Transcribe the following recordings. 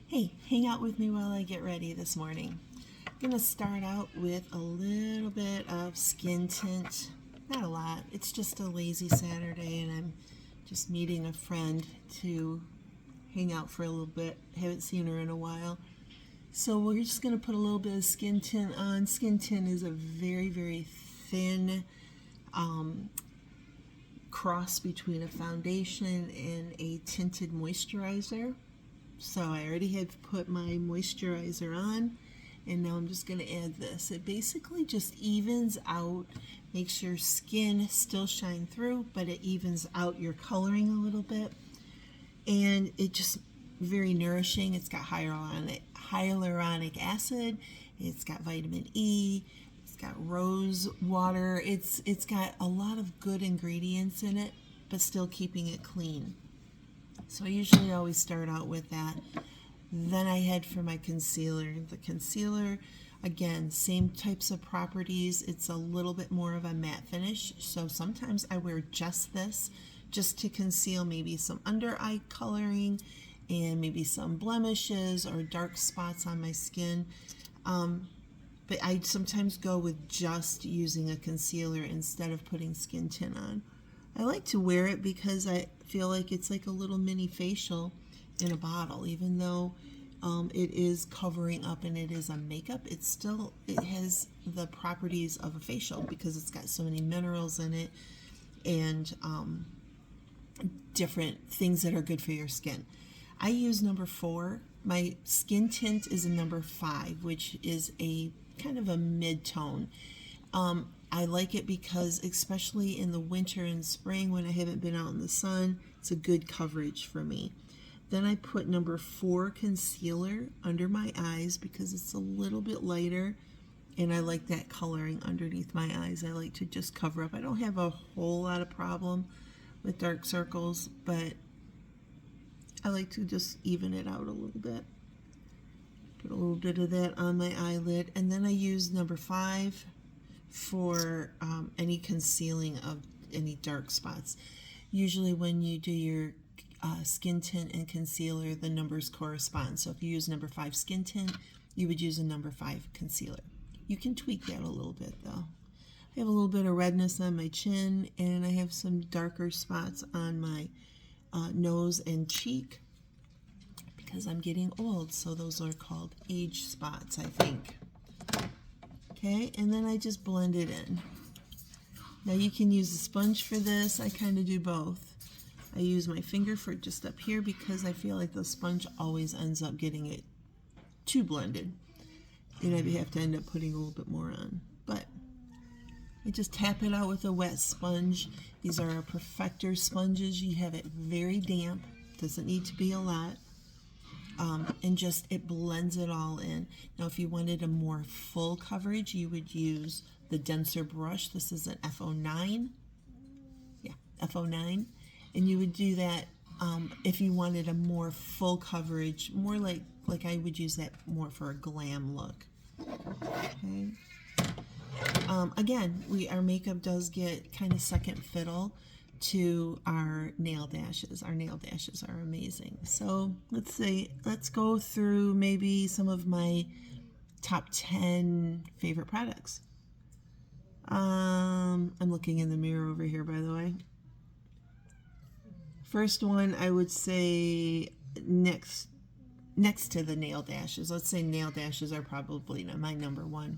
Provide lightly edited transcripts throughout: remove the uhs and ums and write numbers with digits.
Hey, hang out with me while I get ready this morning. I'm going to start out with a little bit of skin tint. Not a lot, it's just a lazy Saturday and I'm just meeting a friend to hang out for a little bit. Haven't seen her in a while. So we're just going to put a little bit of skin tint on. Skin tint is a very, very thin cross between a foundation and a tinted moisturizer. So I already have put my moisturizer on, and now I'm just going to add this. It basically just evens out, makes your skin still shine through, but it evens out your coloring a little bit. And it just very nourishing. It's got hyaluronic acid, it's got vitamin E, it's got rose water. It's got a lot of good ingredients in it, but still keeping it clean. So I usually always start out with that. Then I head for my concealer. The concealer, again, same types of properties. It's a little bit more of a matte finish. So sometimes I wear just this, just to conceal maybe some under eye coloring and maybe some blemishes or dark spots on my skin. But I sometimes go with just using a concealer instead of putting skin tint on. I like to wear it because I feel like it's like a little mini facial in a bottle. Even though it is covering up and it is a makeup, it has the properties of a facial because it's got so many minerals in it and different things that are good for your skin. I use number 4. My skin tint is a number 5, which is a kind of a mid-tone. I like it because, especially in the winter and spring when I haven't been out in the sun, it's a good coverage for me. Then I put number 4 concealer under my eyes because it's a little bit lighter and I like that coloring underneath my eyes. I like to just cover up. I don't have a whole lot of problem with dark circles, but I like to just even it out a little bit. Put a little bit of that on my eyelid, and then I use number 5 for any concealing of any dark spots. Usually when you do your skin tint and concealer, the numbers correspond. So if you use number 5 skin tint, you would use a number 5 concealer. You can tweak that a little bit though. I have a little bit of redness on my chin, and I have some darker spots on my nose and cheek because I'm getting old, so those are called age spots, I think. Okay, and then I just blend it in. Now you can use a sponge for this. I kind of do both. I use my finger for just up here because I feel like the sponge always ends up getting it too blended. And I have to end up putting a little bit more on. But I just tap it out with a wet sponge. These are Perfector sponges. You have it very damp. Doesn't need to be a lot. And just it blends it all in. Now if you wanted a more full coverage, you would use the denser brush. This is an F09. Yeah, F09. And you would do that if you wanted a more full coverage, more like I would use that more for a glam look. Okay. Again, our makeup does get kind of second fiddle to our nail dashes. Our nail dashes are amazing. So let's go through maybe some of my top 10 favorite products. I'm looking in the mirror over here, by the way. First one, I would say next to the nail dashes. Let's say nail dashes are probably my number 1.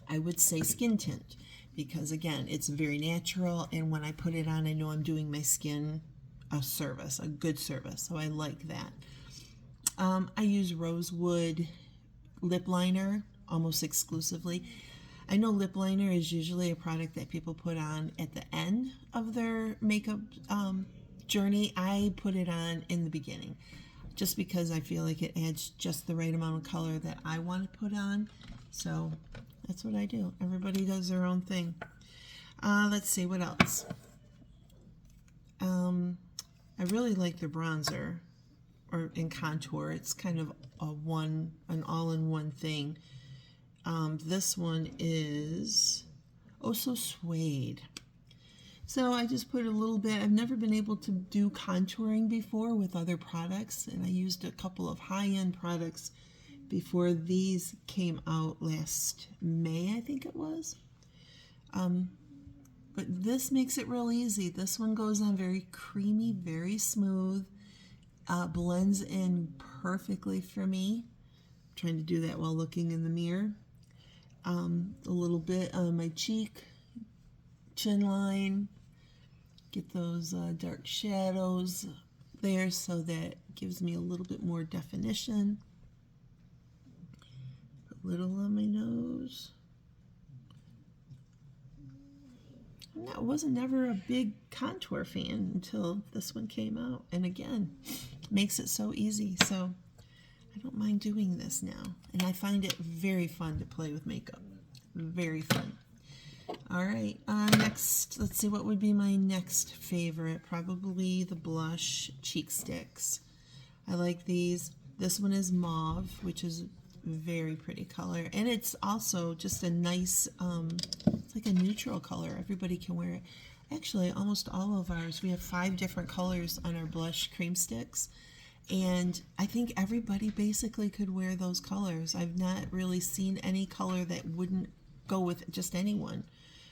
I would say skin tint because, again, it's very natural, and when I put it on, I know I'm doing my skin a service, a good service, so I like that. I use Rosewood lip liner almost exclusively. I know lip liner is usually a product that people put on at the end of their makeup journey. I put it on in the beginning just because I feel like it adds just the right amount of color that I want to put on. So that's what I do. Everybody does their own thing. Let's see, what else? I really like the bronzer or in contour. It's kind of an all-in-one thing. This one is Oh So Suede. So I just put a little bit. I've never been able to do contouring before with other products, and I used a couple of high-end products before these came out last May, I think it was. But this makes it real easy. This one goes on very creamy, very smooth, blends in perfectly for me. I'm trying to do that while looking in the mirror. A little bit on my cheek, chin line, get those dark shadows there so that gives me a little bit more definition. A little on my nose. I wasn't never a big contour fan until this one came out, and again, makes it so easy. So I don't mind doing this now, and I find it very fun to play with makeup. Very fun. All right, next, let's see what would be my next favorite. Probably the blush cheek sticks. I like these. This one is mauve, which is very pretty color, and it's also just a nice it's like a neutral color. Everybody can wear it. Actually, almost all of ours, we have 5 different colors on our blush cream sticks, and I think everybody basically could wear those colors. I've not really seen any color that wouldn't go with just anyone,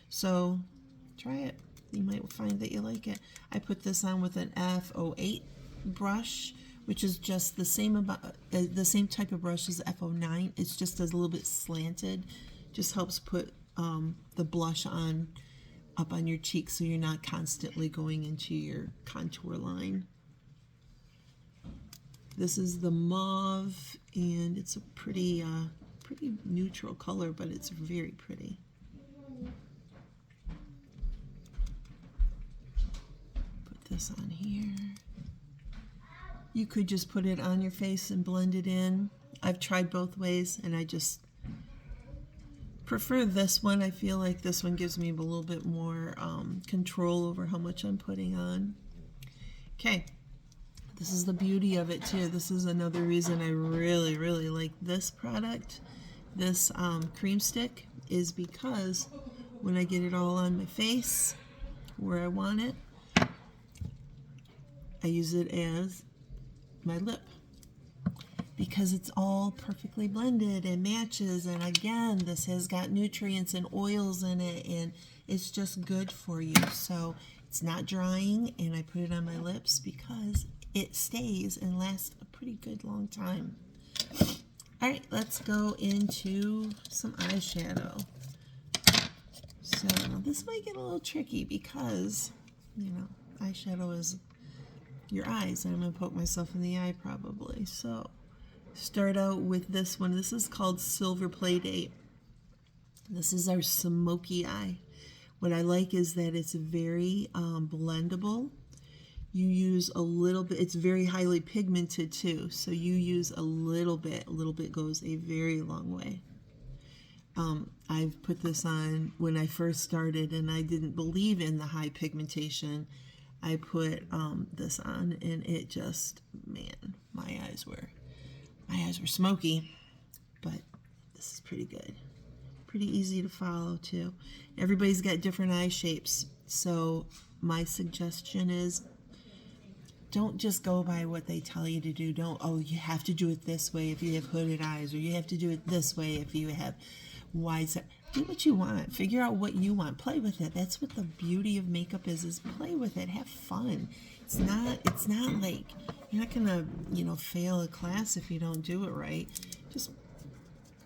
so try it. You might find that you like it. I put this on with an F08 brush, which is just the same type of brush as F09. It's just a little bit slanted. Just helps put the blush on up on your cheek so you're not constantly going into your contour line. This is the mauve, and it's a pretty neutral color, but it's very pretty. Put this on here. You could just put it on your face and blend it in. I've tried both ways, and I just prefer this one. I feel like this one gives me a little bit more control over how much I'm putting on. Okay, this is the beauty of it too. This is another reason I really, really like this product, this cream stick, is because when I get it all on my face where I want it, I use it as my lip, because it's all perfectly blended and matches, and again, this has got nutrients and oils in it, and it's just good for you. So it's not drying, and I put it on my lips because it stays and lasts a pretty good long time. All right, let's go into some eyeshadow. So this might get a little tricky because, you know, eyeshadow is your eyes, and I'm going to poke myself in the eye probably. So start out with this one. This is called Silver Playdate. This is our smoky eye. What I like is that it's very blendable. You use a little bit. It's very highly pigmented too, so you use a little bit. A little bit goes a very long way. I've put this on when I first started, and I didn't believe in the high pigmentation. I put this on, and it just, man, my eyes were smoky, but this is pretty good. Pretty easy to follow too. Everybody's got different eye shapes, so my suggestion is don't just go by what they tell you to do. Don't, oh, you have to do it this way if you have hooded eyes, or you have to do it this way if you have wide set. Do what you want. Figure out what you want. Play with it. That's what the beauty of makeup is play with it. Have fun. It's not like you're not gonna, fail a class if you don't do it right. Just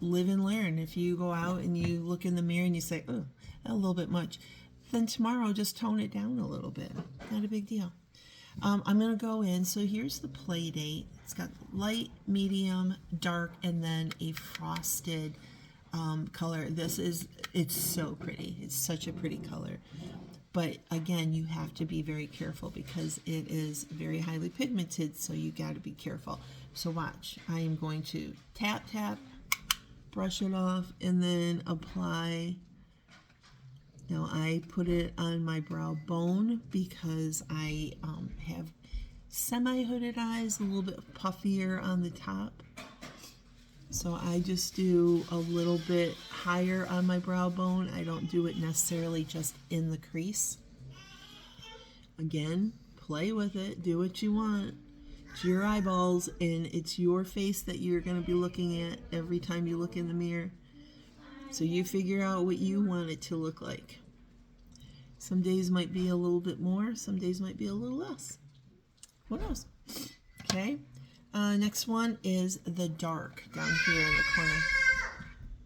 live and learn. If you go out and you look in the mirror and you say, oh, a little bit much, then tomorrow just tone it down a little bit. Not a big deal. I'm going to go in. So here's the Playdate. It's got light, medium, dark, and then a frosted color. It's so pretty. It's such a pretty color. But again, you have to be very careful because it is very highly pigmented, so you got to be careful. So watch. I am going to tap, brush it off, and then apply. Now I put it on my brow bone because I have semi-hooded eyes, a little bit puffier on the top. So I just do a little bit higher on my brow bone. I don't do it necessarily just in the crease. Again, play with it. Do what you want. It's your eyeballs, and it's your face that you're going to be looking at every time you look in the mirror. So you figure out what you want it to look like. Some days might be a little bit more. Some days might be a little less. Who knows? Okay. Next one is the dark down here in the corner.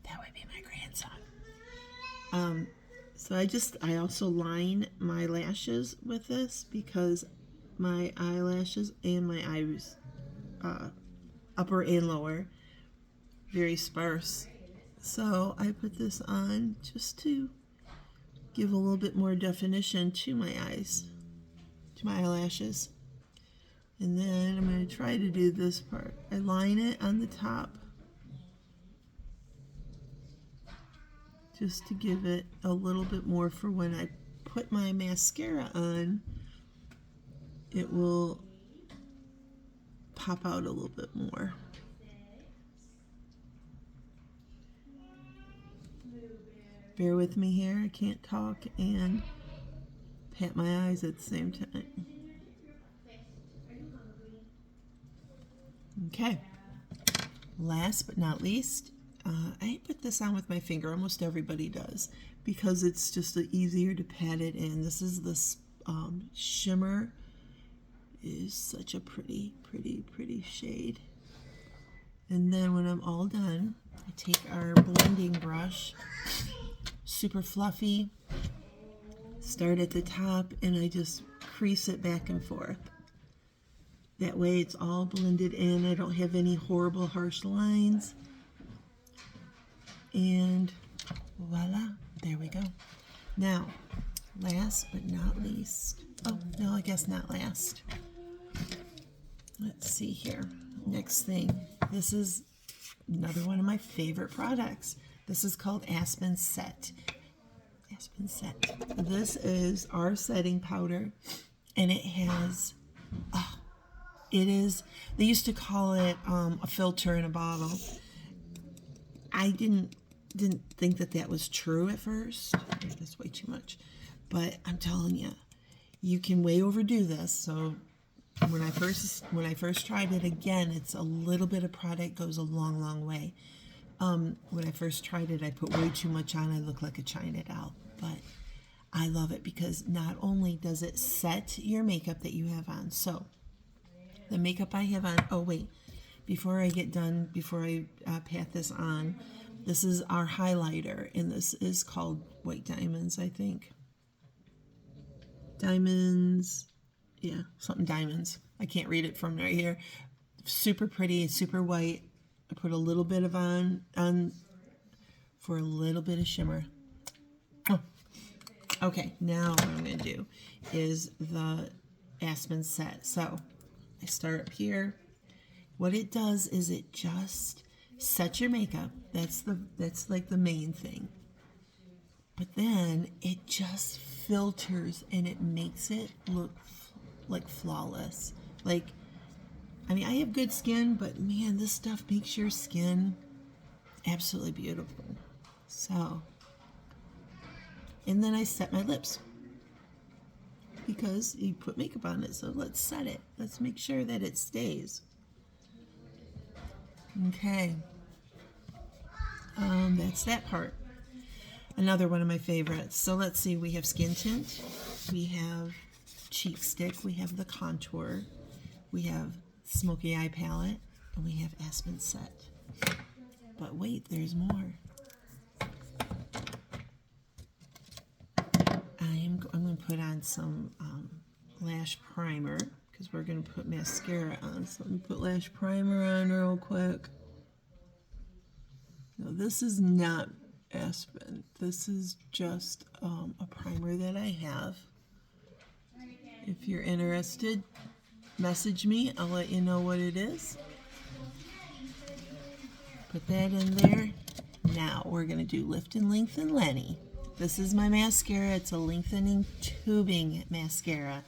That would be my grandson. So I also line my lashes with this because my eyelashes and my eyes, upper and lower, very sparse. So I put this on just to give a little bit more definition to my eyes, to my eyelashes. And then I'm going to try to do this part. I line it on the top just to give it a little bit more for when I put my mascara on. It will pop out a little bit more. Bear with me here. I can't talk and pat my eyes at the same time. Okay. Last but not least, I put this on with my finger. Almost everybody does because it's just easier to pat it in. This is this shimmer. It is such a pretty, pretty, pretty shade. And then when I'm all done, I take our blending brush, super fluffy, start at the top, and I just crease it back and forth. That way it's all blended in. I don't have any horrible harsh lines. And voila, there we go. Now, last but not least, oh, no, I guess not last. Let's see here. Next thing, this is another one of my favorite products. This is called Aspen Set. Aspen Set. This is our setting powder, and it has, they used to call it a filter in a bottle. I didn't think that was true at first. That's way too much. But I'm telling you, you can way overdo this. So when I first tried it, again, it's a little bit of product goes a long, long way. When I first tried it, I put way too much on. I look like a China doll. But I love it because not only does it set your makeup that you have on. So the makeup I have on, oh wait, before I get done, before I pat this on, this is our highlighter, and this is called White Diamonds, I think. Diamonds, yeah, something diamonds. I can't read it from right here. Super pretty, super white. I put a little bit of on for a little bit of shimmer. Oh. Okay, now what I'm going to do is the Aspen Set. So I start up here. What it does is it just sets your makeup. That's like the main thing. But then it just filters and it makes it look like flawless. Like, I mean, I have good skin, but man, this stuff makes your skin absolutely beautiful. So, and then I set my lips because you put makeup on it. So let's set it. Let's make sure that it stays. Okay. That's that part. Another one of my favorites. So let's see. We have skin tint. We have cheek stick. We have the contour. We have smoky eye palette. And we have Aspen Set. But wait, there's more. I'm going to put on some lash primer because we're going to put mascara on. So let me put lash primer on real quick. Now this is not Aspen. This is just a primer that I have. If you're interested, message me. I'll let you know what it is. Put that in there. Now we're going to do Lift and Lengthen Lenny. This is my mascara. It's a lengthening tubing mascara.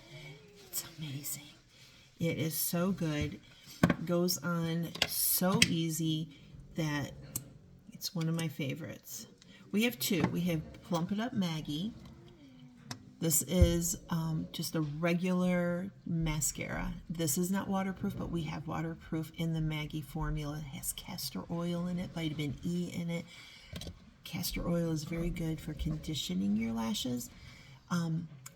It's amazing. It is so good. It goes on so easy that it's one of my favorites. We have two. We have Plump It Up Maggie, This is just a regular mascara. This is not waterproof, but we have waterproof in the Maggie formula. It has castor oil in it, vitamin E in it. Castor oil is very good for conditioning your lashes.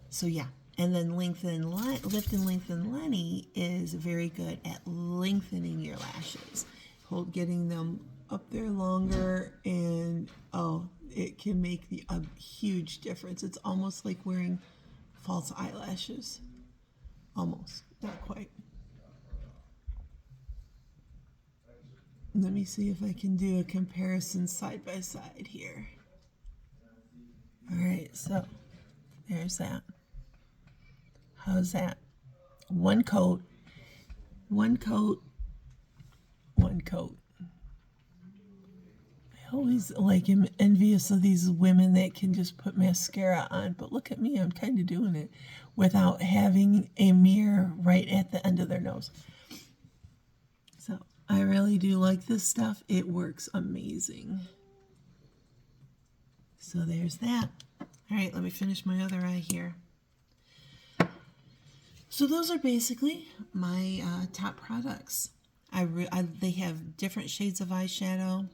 So yeah, and then Lift and Lengthen Lenny is very good at lengthening your lashes, getting them up there longer, and oh, it can make a huge difference. It's almost like wearing false eyelashes. Almost, not quite. Let me see if I can do a comparison side by side here. All right, so there's that. How's that? One coat, one coat, one coat. I always am envious of these women that can just put mascara on, but look at me, I'm kind of doing it without having a mirror right at the end of their nose. So I really do like this stuff. It works amazing. So there's that. All right, let me finish my other eye here. So those are basically my top products. They have different shades of eyeshadow.